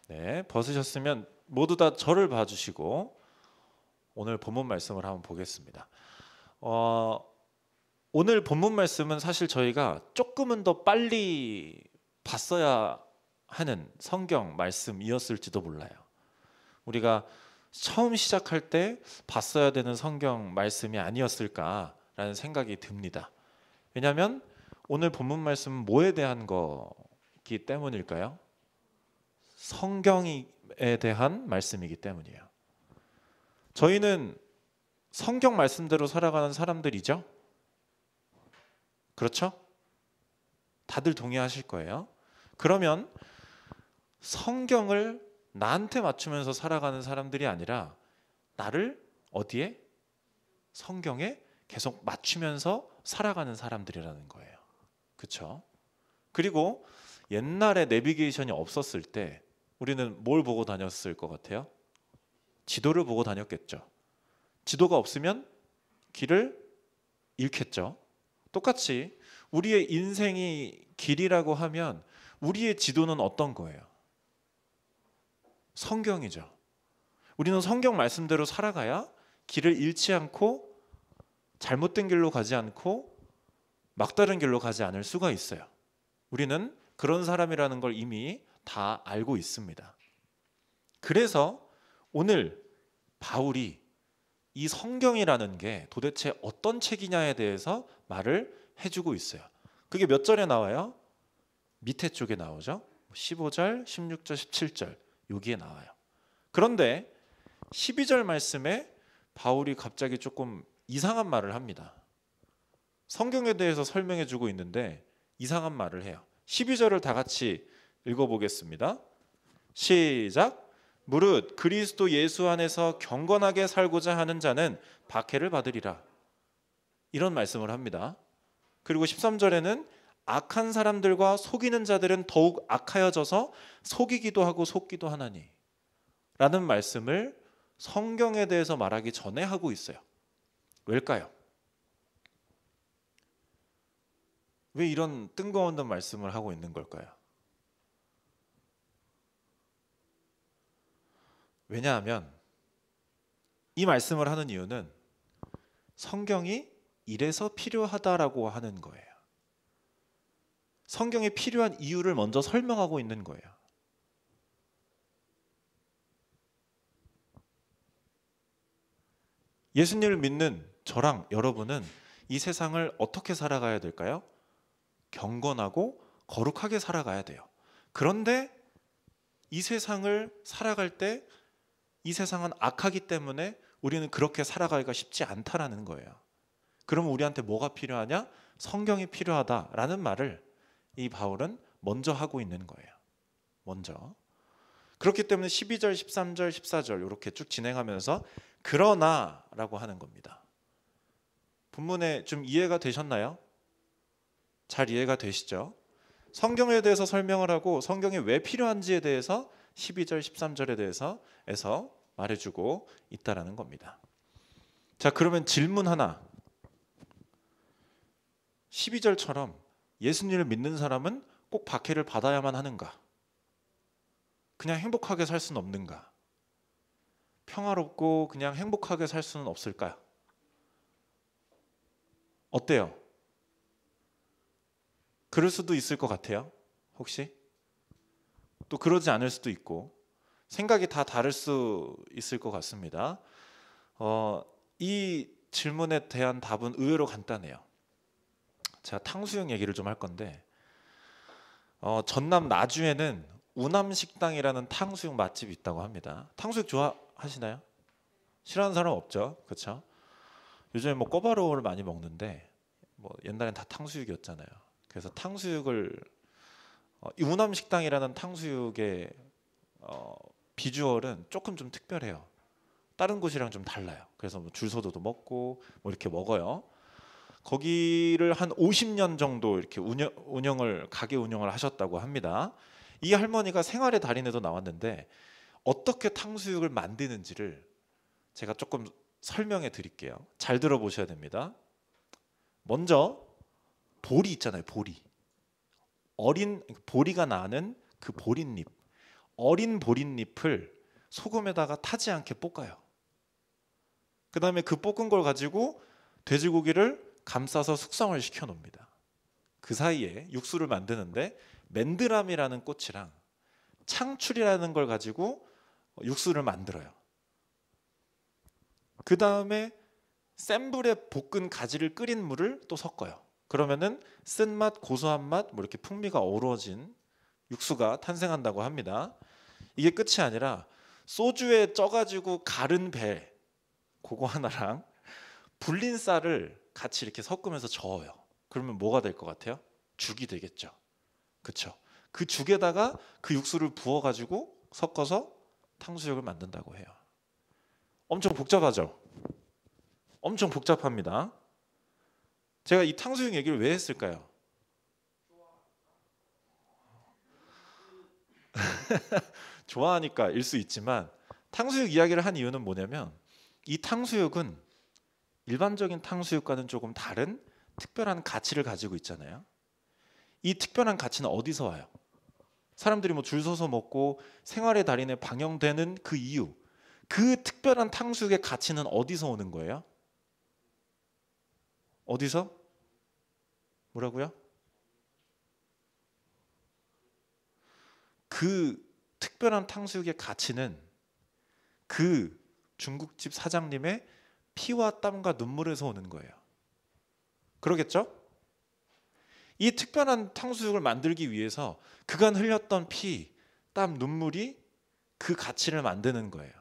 네, 벗으셨으면 모두 다 저를 봐주시고 오늘 본문 말씀을 한번 보겠습니다. 어, 오늘 본문 말씀은 사실 저희가 조금은 더 빨리 봤어야 하는 성경 말씀이었을지도 몰라요. 우리가 처음 시작할 때 봤어야 되는 성경 말씀이 아니었을까라는 생각이 듭니다. 왜냐하면 오늘 본문 말씀은 뭐에 대한 거기 때문일까요? 성경에 대한 말씀이기 때문이에요. 저희는 성경 말씀대로 살아가는 사람들이죠? 그렇죠? 다들 동의하실 거예요. 그러면 성경을 나한테 맞추면서 살아가는 사람들이 아니라 나를 어디에? 성경에 계속 맞추면서 살아가는 사람들이라는 거예요. 그렇죠? 그리고 옛날에 내비게이션이 없었을 때 우리는 뭘 보고 다녔을 것 같아요? 지도를 보고 다녔겠죠. 지도가 없으면 길을 잃겠죠. 똑같이 우리의 인생이 길이라고 하면 우리의 지도는 어떤 거예요? 성경이죠. 우리는 성경 말씀대로 살아가야 길을 잃지 않고 잘못된 길로 가지 않고 막다른 길로 가지 않을 수가 있어요. 우리는 그런 사람이라는 걸 이미 다 알고 있습니다. 그래서 오늘 바울이 이 성경이라는 게 도대체 어떤 책이냐에 대해서 말을 해주고 있어요. 그게 몇 절에 나와요? 밑에 쪽에 나오죠. 15절, 16절, 17절 여기에 나와요. 그런데 12절 말씀에 바울이 갑자기 조금 이상한 말을 합니다. 성경에 대해서 설명해 주고 있는데 이상한 말을 해요. 12절을 다 같이 읽어보겠습니다. 시작. 무릇 그리스도 예수 안에서 경건하게 살고자 하는 자는 박해를 받으리라. 이런 말씀을 합니다. 그리고 13절에는 악한 사람들과 속이는 자들은 더욱 악하여져서 속이기도 하고 속기도 하나니 라는 말씀을 성경에 대해서 말하기 전에 하고 있어요. 왜일까요? 왜 이런 뜬금없는 말씀을 하고 있는 걸까요? 왜냐하면 이 말씀을 하는 이유는 성경이 이래서 필요하다라고 하는 거예요. 성경이 필요한 이유를 먼저 설명하고 있는 거예요. 예수님을 믿는 저랑 여러분은 이 세상을 어떻게 살아가야 될까요? 경건하고 거룩하게 살아가야 돼요. 그런데 이 세상을 살아갈 때 이 세상은 악하기 때문에 우리는 그렇게 살아가기가 쉽지 않다라는 거예요. 그럼 우리한테 뭐가 필요하냐? 성경이 필요하다라는 말을 이 바울은 먼저 하고 있는 거예요. 먼저. 그렇기 때문에 12절, 13절, 14절 이렇게 쭉 진행하면서 그러나라고 하는 겁니다. 본문에 좀 이해가 되셨나요? 잘 이해가 되시죠? 성경에 대해서 설명을 하고 성경이 왜 필요한지에 대해서 12절, 13절에 대해서 말해주고 있다라는 겁니다. 자, 그러면 질문 하나. 12절처럼 예수님을 믿는 사람은 꼭 박해를 받아야만 하는가? 그냥 행복하게 살 수는 없는가? 평화롭고 그냥 행복하게 살 수는 없을까요? 어때요? 그럴 수도 있을 것 같아요. 혹시? 또 그러지 않을 수도 있고 생각이 다 다를 수 있을 것 같습니다. 이 질문에 대한 답은 의외로 간단해요. 제가 탕수육 얘기를 좀 할 건데 전남 나주에는 우남식당이라는 탕수육 맛집이 있다고 합니다. 탕수육 좋아하시나요? 싫어하는 사람 없죠, 그렇죠? 요즘에 뭐 꼬바로우를 많이 먹는데 뭐 옛날엔 다 탕수육이었잖아요. 그래서 탕수육을 이 우남식당이라는 탕수육의 비주얼은 조금 좀 특별해요. 다른 곳이랑 좀 달라요. 그래서 뭐 줄서도 먹고 뭐 이렇게 먹어요. 거기를 한 50년 정도 이렇게 가게 운영을 하셨다고 합니다. 이 할머니가 생활의 달인에도 나왔는데 어떻게 탕수육을 만드는지를 제가 조금 설명해 드릴게요. 잘 들어보셔야 됩니다. 먼저 보리 있잖아요. 보리. 어린 보리가 나는 그 보리잎. 어린 보릿잎을 소금에다가 타지 않게 볶아요. 그 다음에 그 볶은 걸 가지고 돼지고기를 감싸서 숙성을 시켜 놓습니다. 그 사이에 육수를 만드는데 맨드람이라는 꽃이랑 창출이라는 걸 가지고 육수를 만들어요. 그 다음에 센 불에 볶은 가지를 끓인 물을 또 섞어요. 그러면은 쓴맛, 고소한 맛, 뭐 이렇게 풍미가 어우러진 육수가 탄생한다고 합니다. 이게 끝이 아니라 소주에 쪄가지고 갈은 배 그거 하나랑 불린 쌀을 같이 이렇게 섞으면서 저어요. 그러면 뭐가 될 것 같아요? 죽이 되겠죠. 그렇죠? 그 죽에다가 그 육수를 부어가지고 섞어서 탕수육을 만든다고 해요. 엄청 복잡하죠? 엄청 복잡합니다. 제가 이 탕수육 얘기를 왜 했을까요? 좋아하니까 일 수 있지만 탕수육 이야기를 한 이유는 뭐냐면 이 탕수육은 일반적인 탕수육과는 조금 다른 특별한 가치를 가지고 있잖아요. 이 특별한 가치는 어디서 와요? 사람들이 뭐 줄 서서 먹고 생활의 달인에 방영되는 그 이유, 그 특별한 탕수육의 가치는 어디서 오는 거예요? 어디서? 뭐라고요? 그 특별한 탕수육의 가치는 그 중국집 사장님의 피와 땀과 눈물에서 오는 거예요. 그러겠죠? 이 특별한 탕수육을 만들기 위해서 그간 흘렸던 피, 땀, 눈물이 그 가치를 만드는 거예요.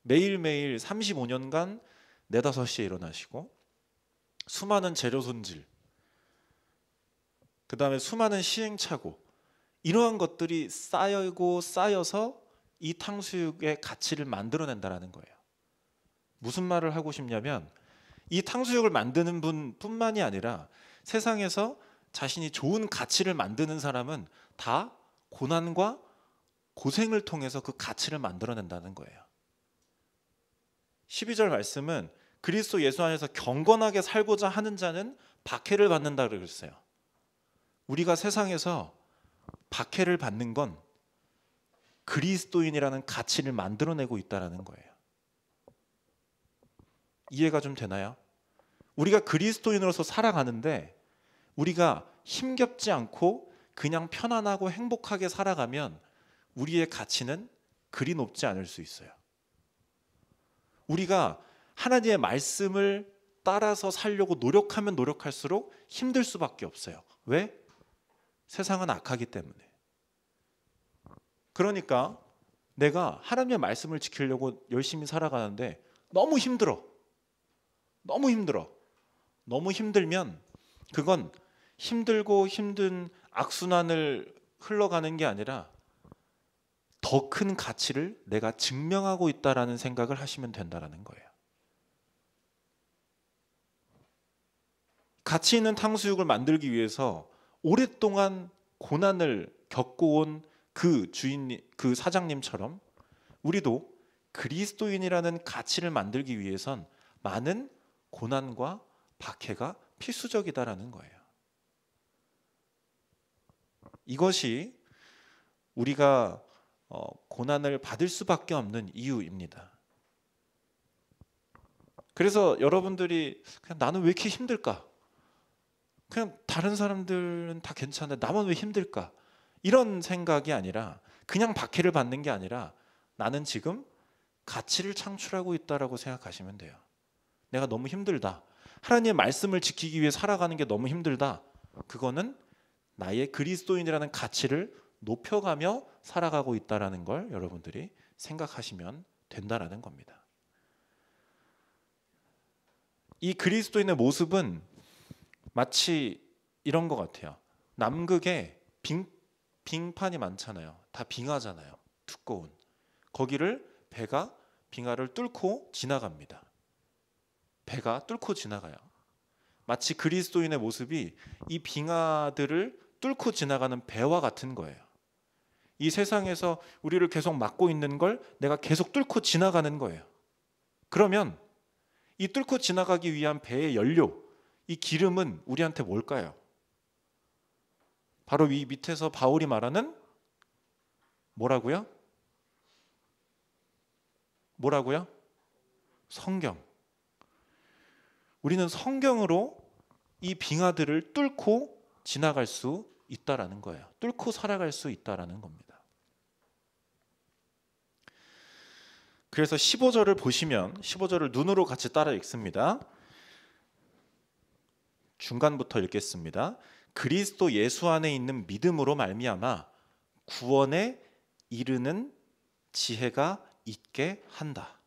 매일매일 35년간 4, 5시에 일어나시고 수많은 재료 손질, 그 다음에 수많은 시행착오, 이러한 것들이 쌓이고 쌓여서 이 탕수육의 가치를 만들어낸다는 거예요. 무슨 말을 하고 싶냐면 이 탕수육을 만드는 분뿐만이 아니라 세상에서 자신이 좋은 가치를 만드는 사람은 다 고난과 고생을 통해서 그 가치를 만들어낸다는 거예요. 12절 말씀은 그리스도 예수 안에서 경건하게 살고자 하는 자는 박해를 받는다 그랬어요. 우리가 세상에서 박해를 받는 건 그리스도인이라는 가치를 만들어내고 있다는 거예요. 이해가 좀 되나요? 우리가 그리스도인으로서 살아가는데 우리가 힘겹지 않고 그냥 편안하고 행복하게 살아가면 우리의 가치는 그리 높지 않을 수 있어요. 우리가 하나님의 말씀을 따라서 살려고 노력하면 노력할수록 힘들 수밖에 없어요. 왜? 세상은 악하기 때문에. 그러니까 내가 하나님의 말씀을 지키려고 열심히 살아가는데 너무 힘들어. 너무 힘들어. 너무 힘들면 그건 힘들고 힘든 악순환을 흘러가는 게 아니라 더 큰 가치를 내가 증명하고 있다라는 생각을 하시면 된다는 거예요. 가치 있는 탕수육을 만들기 위해서 오랫동안 고난을 겪어온 그 사장님처럼 우리도 그리스도인이라는 가치를 만들기 위해선 많은 고난과 박해가 필수적이다라는 거예요. 이것이 우리가 고난을 받을 수밖에 없는 이유입니다. 그래서 여러분들이 그냥 나는 왜 이렇게 힘들까? 그냥 다른 사람들은 다 괜찮은데 나만 왜 힘들까? 이런 생각이 아니라 그냥 박해를 받는 게 아니라 나는 지금 가치를 창출하고 있다라고 생각하시면 돼요. 내가 너무 힘들다. 하나님의 말씀을 지키기 위해 살아가는 게 너무 힘들다. 그거는 나의 그리스도인이라는 가치를 높여가며 살아가고 있다라는 걸 여러분들이 생각하시면 된다라는 겁니다. 이 그리스도인의 모습은 마치 이런 것 같아요. 남극에 빙판이 많잖아요. 다 빙하잖아요. 두꺼운. 거기를 배가 빙하를 뚫고 지나갑니다. 배가 뚫고 지나가요. 마치 그리스도인의 모습이 이 빙하들을 뚫고 지나가는 배와 같은 거예요. 이 세상에서 우리를 계속 막고 있는 걸 내가 계속 뚫고 지나가는 거예요. 그러면 이 뚫고 지나가기 위한 배의 연료, 이 기름은 우리한테 뭘까요? 바로 이 밑에서 바울이 말하는 뭐라고요? 뭐라고요? 성경. 우리는 성경으로 이 빙하들을 뚫고 지나갈 수 있다라는 거예요. 뚫고 살아갈 수 있다라는 겁니다. 그래서 15절을 보시면 15절을 눈으로 같이 따라 읽습니다. 중간부터 읽겠습니다. 그리스도 예수 안에 있는 믿음으로 말미암아 구원에 이르는 지혜가 있게 한다.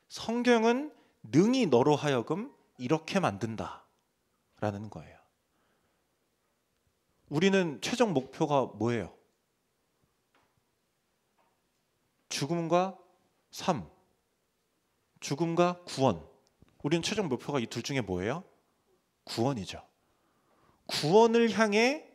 성경은 능히 너로 하여금 이렇게 만든다 라는 거예요. 우리는 최종 목표가 뭐예요? 죽음과 삶, 죽음과 구원. 우리는 최종 목표가 이 둘 중에 뭐예요? 구원이죠. 구원을 향해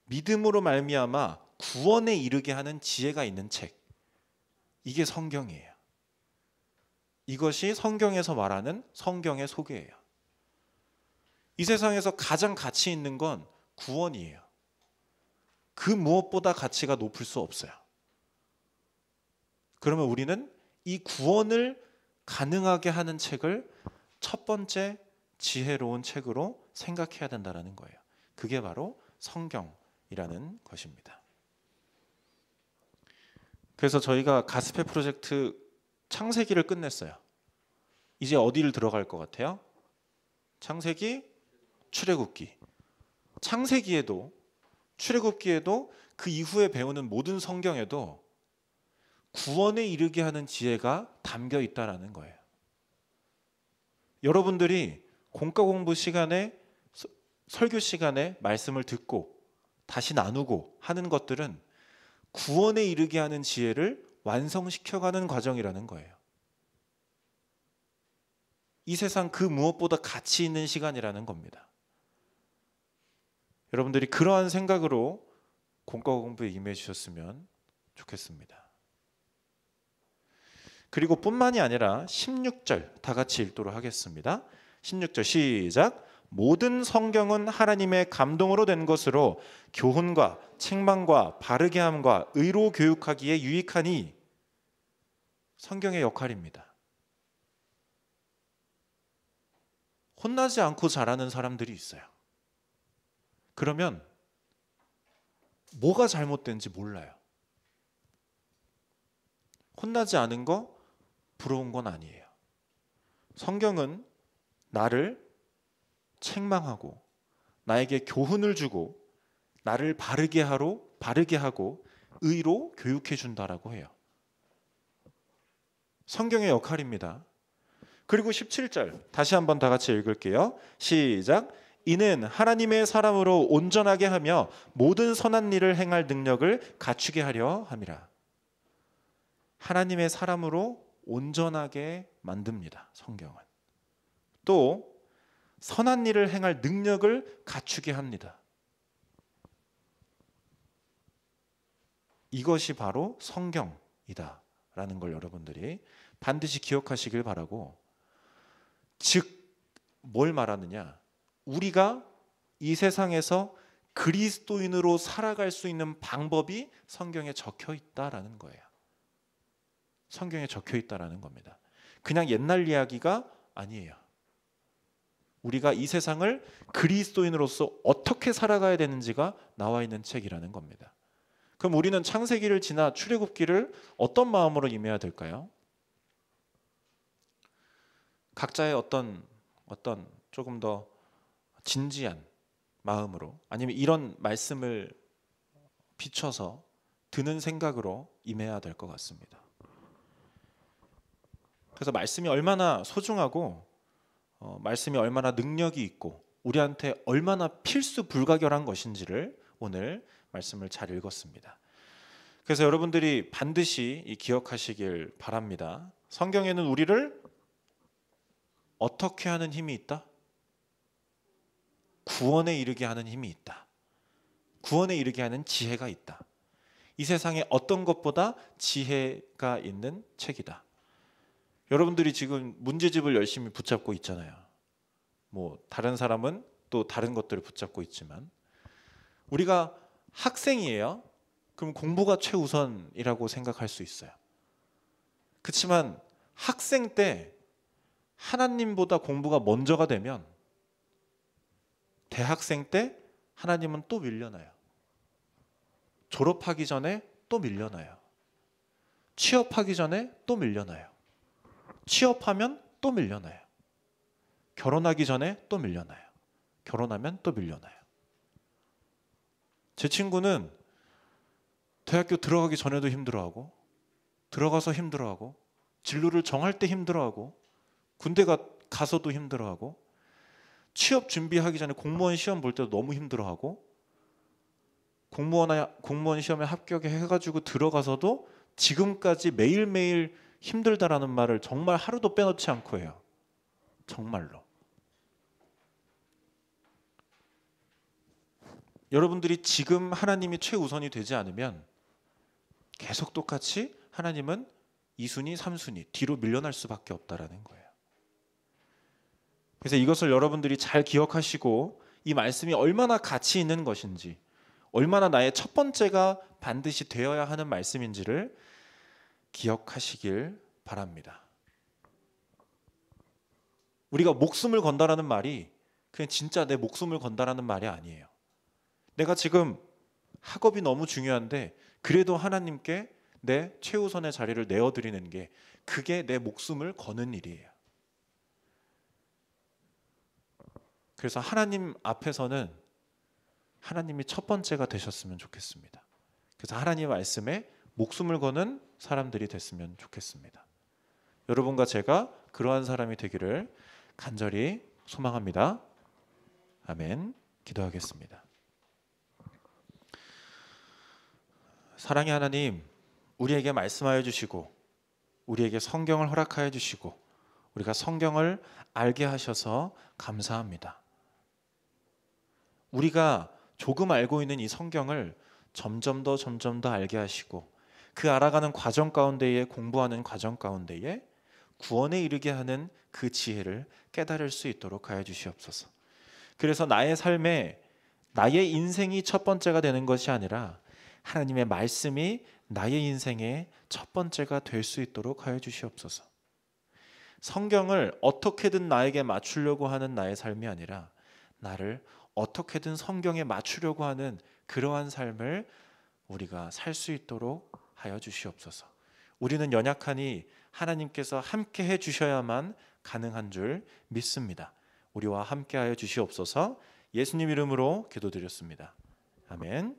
믿음으로 말미암아 구원에 이르게 하는 지혜가 있는 책. 이게 성경이에요. 이것이 성경에서 말하는 성경의 소개예요. 이 세상에서 가장 가치 있는 건 구원이에요. 그 무엇보다 가치가 높을 수 없어요. 그러면 우리는 이 구원을 가능하게 하는 책을 첫 번째 지혜로운 책으로 생각해야 된다는 거예요. 그게 바로 성경이라는 것입니다. 그래서 저희가 가스페 프로젝트 창세기를 끝냈어요. 이제 어디를 들어갈 것 같아요? 창세기, 출애굽기. 창세기에도 출애굽기에도 그 이후에 배우는 모든 성경에도 구원에 이르게 하는 지혜가 담겨 있다라는 거예요. 여러분들이 공과 공부 시간에 설교 시간에 말씀을 듣고 다시 나누고 하는 것들은 구원에 이르게 하는 지혜를 완성시켜가는 과정이라는 거예요. 이 세상 그 무엇보다 가치 있는 시간이라는 겁니다. 여러분들이 그러한 생각으로 공과 공부에 임해 주셨으면 좋겠습니다. 그리고 뿐만이 아니라 16절 다 같이 읽도록 하겠습니다. 16절 시작. 모든 성경은 하나님의 감동으로 된 것으로 교훈과 책망과 바르게 함과 의로 교육하기에 유익하니. 성경의 역할입니다. 혼나지 않고 자라는 사람들이 있어요. 그러면 뭐가 잘못된지 몰라요. 혼나지 않은 거 부러운 건 아니에요. 성경은 나를 책망하고 나에게 교훈을 주고 나를 바르게 하고 의로 교육해 준다라고 해요. 성경의 역할입니다. 그리고 17절 다시 한번 다 같이 읽을게요. 시작. 이는 하나님의 사람으로 온전하게 하며 모든 선한 일을 행할 능력을 갖추게 하려 함이라. 하나님의 사람으로 온전하게 만듭니다. 성경은. 또 선한 일을 행할 능력을 갖추게 합니다. 이것이 바로 성경이다라는 걸 여러분들이 반드시 기억하시길 바라고, 즉 뭘 말하느냐? 우리가 이 세상에서 그리스도인으로 살아갈 수 있는 방법이 성경에 적혀 있다라는 거예요. 성경에 적혀 있다라는 겁니다. 그냥 옛날 이야기가 아니에요. 우리가 이 세상을 그리스도인으로서 어떻게 살아가야 되는지가 나와 있는 책이라는 겁니다. 그럼 우리는 창세기를 지나 출애굽기를 어떤 마음으로 임해야 될까요? 각자의 어떤 조금 더 진지한 마음으로, 아니면 이런 말씀을 비춰서 드는 생각으로 임해야 될 것 같습니다. 그래서 말씀이 얼마나 소중하고 말씀이 얼마나 능력이 있고 우리한테 얼마나 필수 불가결한 것인지를 오늘 말씀을 잘 읽었습니다. 그래서 여러분들이 반드시 기억하시길 바랍니다. 성경에는 우리를 어떻게 하는 힘이 있다? 구원에 이르게 하는 힘이 있다. 구원에 이르게 하는 지혜가 있다. 이 세상에 어떤 것보다 지혜가 있는 책이다. 여러분들이 지금 문제집을 열심히 붙잡고 있잖아요. 뭐 다른 사람은 또 다른 것들을 붙잡고 있지만 우리가 학생이에요. 그럼 공부가 최우선이라고 생각할 수 있어요. 그렇지만 학생 때 하나님보다 공부가 먼저가 되면 대학생 때 하나님은 또 밀려나요. 졸업하기 전에 또 밀려나요. 취업하기 전에 또 밀려나요. 취업하면 또 밀려나요. 결혼하기 전에 또 밀려나요. 결혼하면 또 밀려나요. 제 친구는 대학교 들어가기 전에도 힘들어하고, 들어가서 힘들어하고, 진로를 정할 때 힘들어하고, 군대 가서도 힘들어하고, 취업 준비하기 전에 공무원 시험 볼 때도 너무 힘들어하고, 공무원 시험에 합격해가지고 들어가서도 지금까지 매일매일 힘들다라는 말을 정말 하루도 빼놓지 않고 해요. 정말로. 여러분들이 지금 하나님이 최우선이 되지 않으면 계속 똑같이 하나님은 2순위, 3순위 뒤로 밀려날 수밖에 없다라는 거예요. 그래서 이것을 여러분들이 잘 기억하시고 이 말씀이 얼마나 가치 있는 것인지, 얼마나 나의 첫 번째가 반드시 되어야 하는 말씀인지를 기억하시길 바랍니다. 우리가 목숨을 건다라는 말이 그냥 진짜 내 목숨을 건다라는 말이 아니에요. 내가 지금 학업이 너무 중요한데 그래도 하나님께 내 최우선의 자리를 내어드리는 게, 그게 내 목숨을 거는 일이에요. 그래서 하나님 앞에서는 하나님이 첫 번째가 되셨으면 좋겠습니다. 그래서 하나님 말씀에 목숨을 거는 사람들이 됐으면 좋겠습니다. 여러분과 제가 그러한 사람이 되기를 간절히 소망합니다. 아멘. 기도하겠습니다. 사랑의 하나님, 우리에게 말씀하여 주시고 우리에게 성경을 허락하여 주시고 우리가 성경을 알게 하셔서 감사합니다. 우리가 조금 알고 있는 이 성경을 점점 더 알게 하시고 그 알아가는 과정 가운데에, 공부하는 과정 가운데에 구원에 이르게 하는 그 지혜를 깨달을 수 있도록 하여 주시옵소서. 그래서 나의 삶에, 나의 인생이 첫 번째가 되는 것이 아니라 하나님의 말씀이 나의 인생의 첫 번째가 될 수 있도록 하여 주시옵소서. 성경을 어떻게든 나에게 맞추려고 하는 나의 삶이 아니라 나를 어떻게든 성경에 맞추려고 하는 그러한 삶을 우리가 살 수 있도록 하여 주시옵소서. 우리는 연약하니 하나님께서 함께 해 주셔야만 가능한 줄 믿습니다. 우리와 함께 하여 주시옵소서. 예수님 이름으로 기도드렸습니다. 아멘.